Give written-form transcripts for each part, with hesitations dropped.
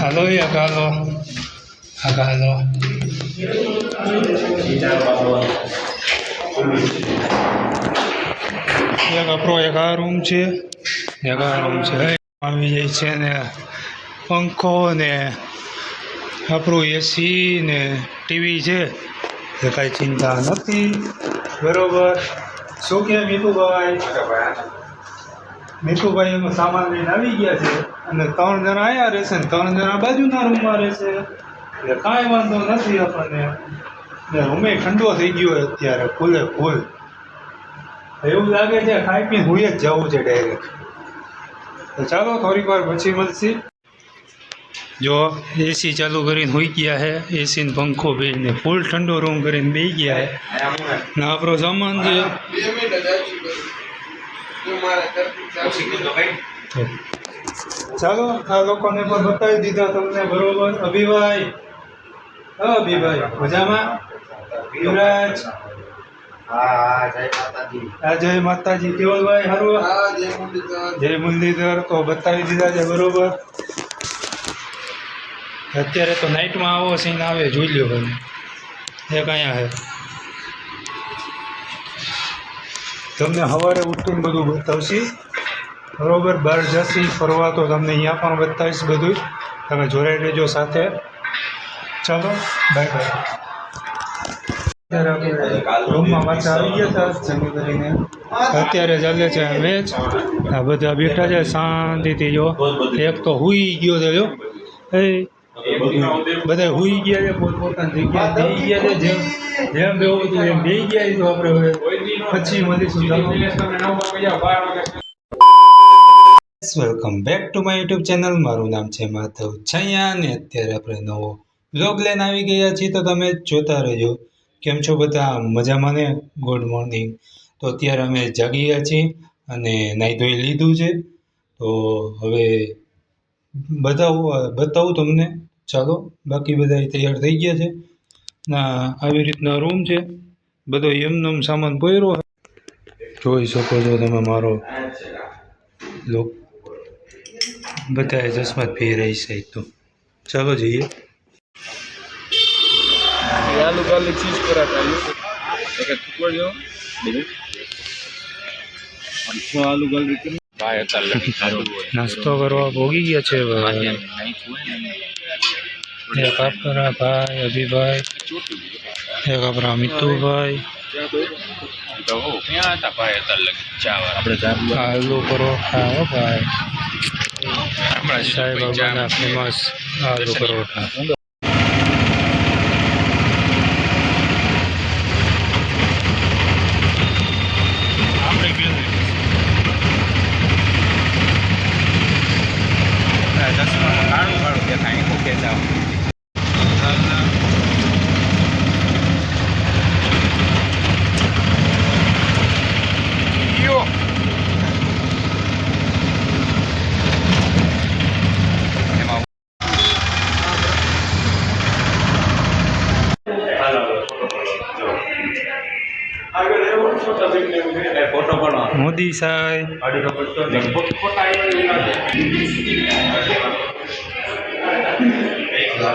હાલો હાલો હાલો એક આપણો એક આ રૂમ છે, એક આ રૂમ છે. આવી જાય છે ને પંખો ને આપણું એસી ને ટીવી છે, એ કાંઈ ચિંતા નથી. બરોબર. શું કે મીઠુભાઈ એનો સામાન લઈને આવી ગયા છે અને 3 જણા અહીંયા રહેશે ને 3 જણા બાજુના રૂમમાં રહેશે, એટલે કાંઈ વાંધો નથી આપણને. ને રૂમે ઠંડો થઈ ગયો હોય અત્યારે ફૂલે ફૂલ. એવું લાગે છે ખાઈ પીને હુઈ જ જવું છે ડાયરેક્ટ. તો ચાલો થોડીક વાર પછી મળશે. જો એસી ચાલુ કરીને હોઈ ગયા છે, એસી ને પંખો બેને ફૂલ ઠંડો રૂમ કરીને બેસી ગયા છે ને આપણો સામાન છે. ચાલો આ લોકોને પણ બતાવી દીધા તમને. બરોબર. અભિભાઈ મજામાં? યુવરાજ જય માતાજી. કેવલભાઈ હારું? જય મુરલીધર. તો બતાવી દીધા છે. બરોબર. અત્યારે તો નાઇટમાં આવો સીન આવે, જોઈ લ્યો ભાઈ. એક અહીંયા છે, તમને સવારે ઉઠીને બધું બતાવશી. બરોબર. બહાર જશી ફરવા તો તમને અહીંયા પણ બતાવીશ બધું. તમે જોડાઈ રહેજો સાથે. ચાલો બાય બાય. અત્યારે આપણે રૂમમાં પાછા આવી ગયા હતા જમી કરીને. અત્યારે ચાલે છે મેચ. આ બધા બેઠા છે શાંતિથી. જો એક તો હુઈ ગયો છે. જો બધા હુઈ ગયા છે, પોતપોતાની જગ્યાએ બેસી ગયા છે. જેમ બેવું હતું એમ બેસી ગયા. તો આપણે હવે પછી મળીશું. Welcome back to my YouTube channel. મારું નામ છે માધવ છૈયા ને અત્યારે આપણે નવો બ્લોગ લઈને આવી ગયા છીએ, તો તમે જોતા રહેજો. કેમ છો બધા? મજામાં ને? Good morning. તો અત્યારે અમે જાગી ગયા છીએ અને નાહી ધોઈ લીધું છે. તો હવે બતાવું તમને. ચાલો. બાકી બધા તૈયાર થઈ ગયા છે. ના આવી રીતના રૂમ છે. બધો એમનો સામાન પહેર્યો. જોઈ શકો છો તમે મારો લુક. બધાએ ચશ્મા પહેરાય છે. તો ચાલો જઈએ. આલુ ગાર્લિક ચીઝ પરાઠા આલુ ગાર્લિક નાસ્તો કરવા ભોગી ગયા છે. એક આપણા ભાઈ અભિભાઈ, એક આપણા મિતુભાઈ. આલુ પરોઠા હો ભાઈ. સાહેબ બાબાના ફેમસ આલુ પરોઠા. મોદી સાહેબ.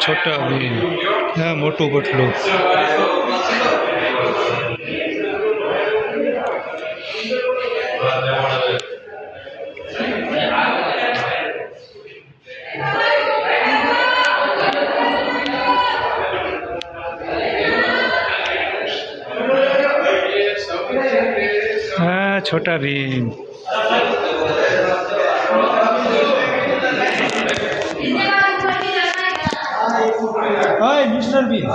છોટા ભીમ. હા, મોટું પટલું. હા, છોટા ભીમ. હાય મિસ્ટર ભીમ.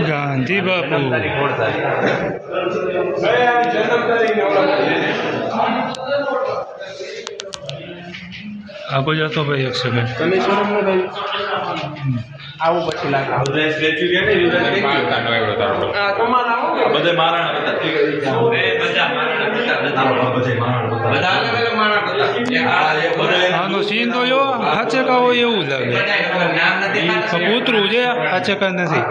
ગાંધી બાપુ. આપો જતો ભાઈ 1 સેકન્ડ. તમે શરમ ન ભાઈ આવું પછી લાગે આ તમારા આવો બધે મારાણા હતા બધા મારાણા આનો સીન તો જો હાચેકા હોય એવું લાગે. કૂતરું છે હાચેકા નથી.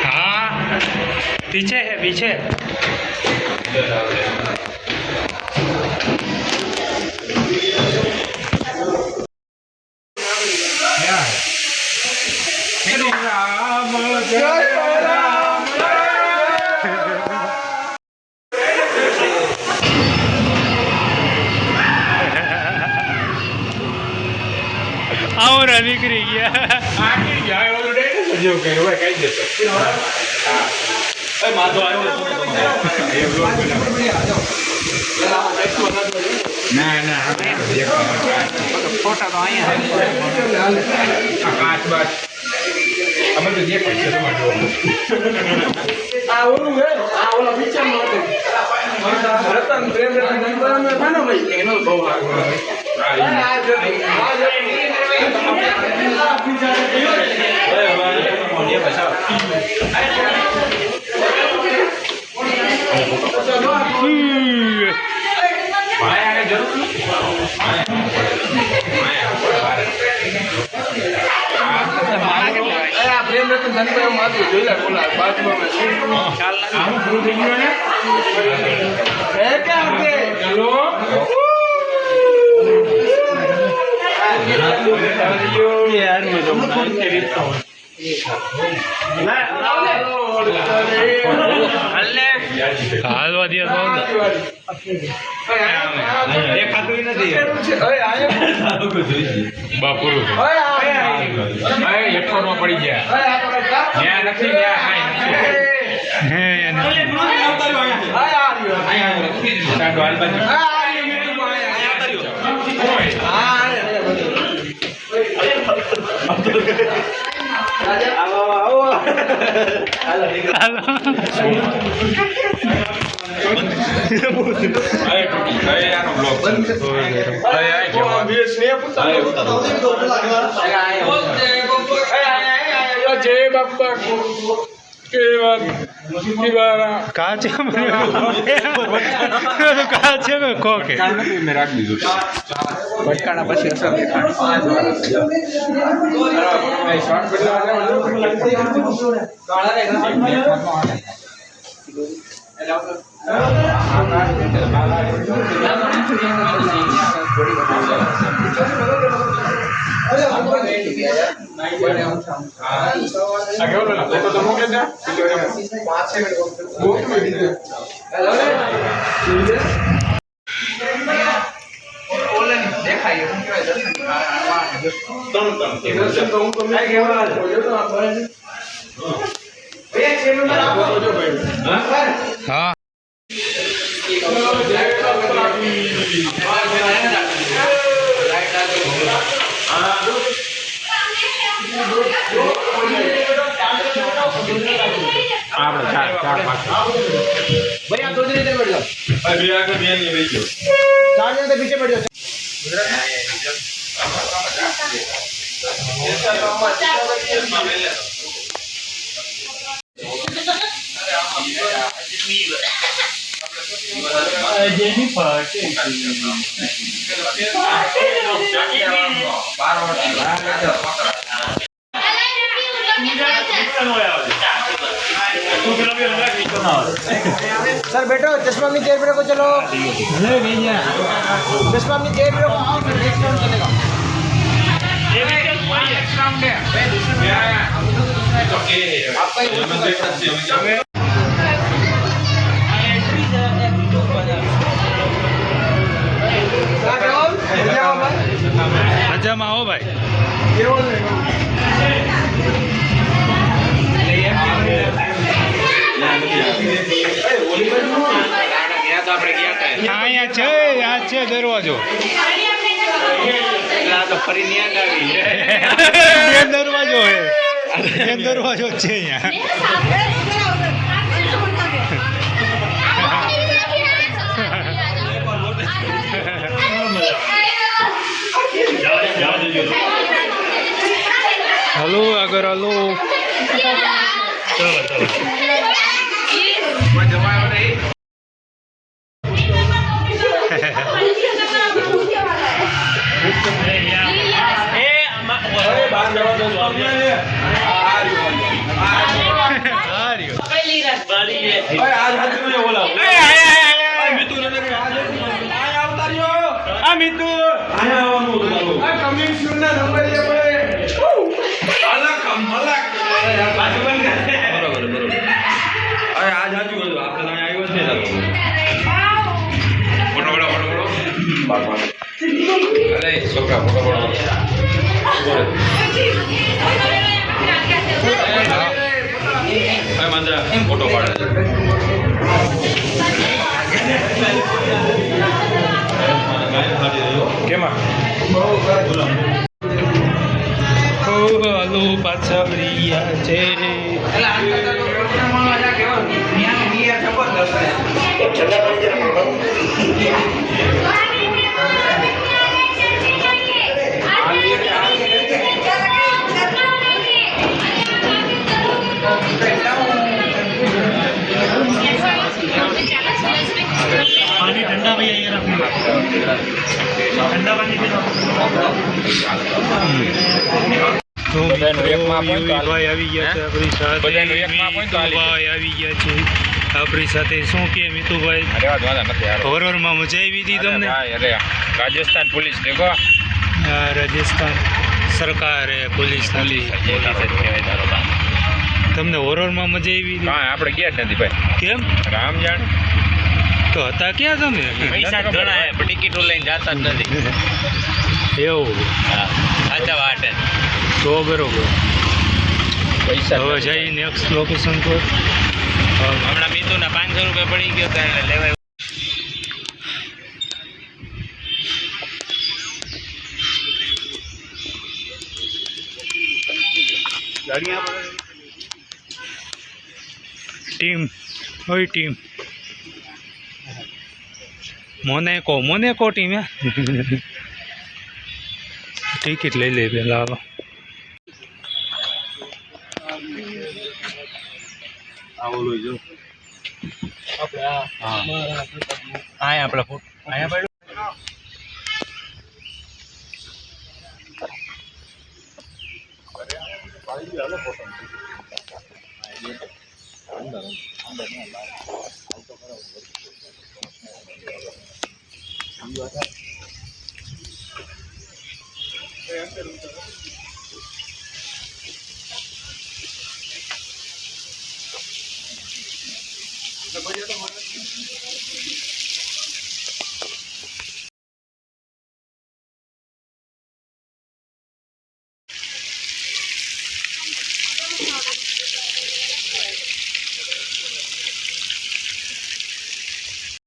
हाँ पीछे है पीछे. और निकली गया જો કે હોય કઈ દેતો એ માધો આવ્યો ના ના ફોટા તો અહીંયા કાચ બાચ અમે તો જે પૈસા તમારો આ ઓલું હે આ ઓલા પિક્ચર નો હતો રતન પ્રેમ રતન ગંગા મે ખાનો ભાઈ એનો બહુ આગળ પ્રેમ રતન ધનભાઈ માથું જોઈ લે બોલા બાજુમાં આમ પૂરું થઈ ગયું ને હે કે આગે ચલો यार मुझे फोन के रिश्ता હાલવા દે તો બાપુરું હેડફોનમાં પડી ગયા ત્યાં નથી હે जय बापा કાચે કાચે કોકે મેં રાખી દીધું ભટકાણા પછી અસર હા આપણે ચાર પાંચ भाई आप दो दिन इधर बैठ जाओ બે આગળ બે ની લઈ ગયો चार जन तो पीछे बैठ जाओ सर बैठो चश्मा अपनी चेयर पे रखो चलो चश्मा अपनी चेयर पे रखो नेक्स्ट राउंड चलेगा મજામાં આવો ભાઈ. તો આપણે ગયા હતા હા, અહીંયા છે, આ છે દરવાજો. એટલે આ તો ફરી ન્યાદ આવી બે દરવાજો હે, બે દરવાજો જ છે અહીંયા. હલો આગળ હલો. ફોટો પાડે કેમાં હલો પાછા રહ્યા છે. पानी ठंडा भैया ये रखना ठंडा पानी पीना તો બધાનું એકમાં આપો ને તો હાલે. ભાઈ આવી ગયા છે આપણી સાથે. બધાનું એકમાં આપો ને તો હાલે. ભાઈ આવી ગયા છે આપણી સાથે. શું કે મિતુભાઈ, અરે વાત વાંધા નથી યાર હોરરમાં મજા આવી હતી તમને? અરે રાજસ્થાન પોલીસ દેખો આ રાજસ્થાન સરકાર પોલીસ પોલીસ જ કહેવાય તારો કામ. તમને હોરરમાં મજા આવી હતી? હા આપણે ગયા જ નથી ભાઈ કેમ? રામ જાણ તો હતા ક્યાં તમે? પૈસા ઘણા હે પણ ટિકિટો લઈને જતા જ નથી એવું? હા સાચા વાત હે તો બરોબર. પૈસા હવે જઈ નેક્સ્ટ લોકેશન પર. હમણાં મીતુના 500 રૂપિયા પડી ગયો તો એને લેવાય ટીમ ઓય ટીમ મોનેકો ટીમ હે. ટિકિટ લઈ લે પેલા. હાલો આપણે ફોટો અહીંયા પડ્યું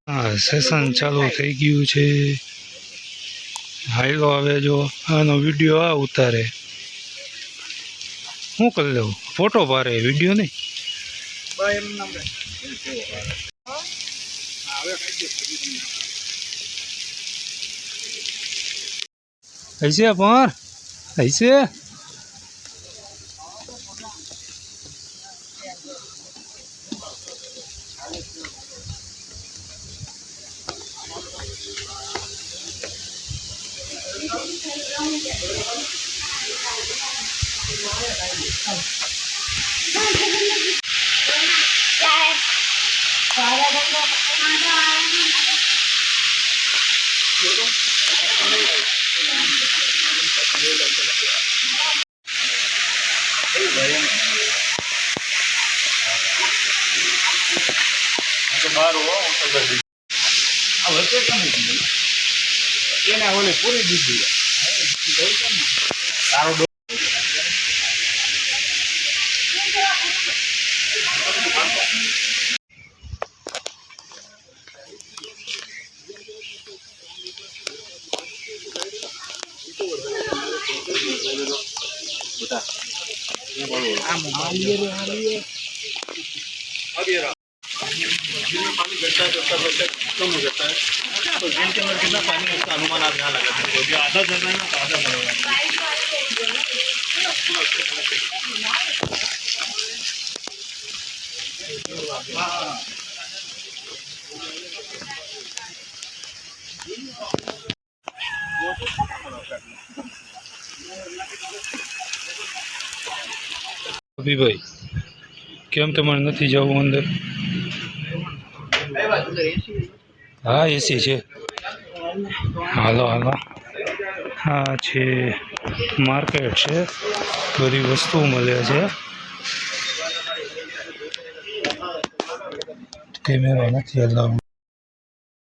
હા, સેશન ચાલુ થઈ ગયું છે. હાઈલો આવે જો આનો વિડીયો આ ઉતારે. શું કરી લેવું? ફોટો પારે, વિડીયો નહીં. ऐसे अपन ऐसे પૂરી દીધી तो झील के अंदर कितना पानी है उसका अनुमान आप यहाँ लगा सकते हो कि आधा चल रहा है ना तो आधा चलेगा અભિભાઈ કેમ તમારે નથી જવું અંદર? હા એસી છે. હાલો હાલો. હા છે માર્કેટ છે, બધી વસ્તુ મળે છે. કેમેરા નથી અલાઉડ.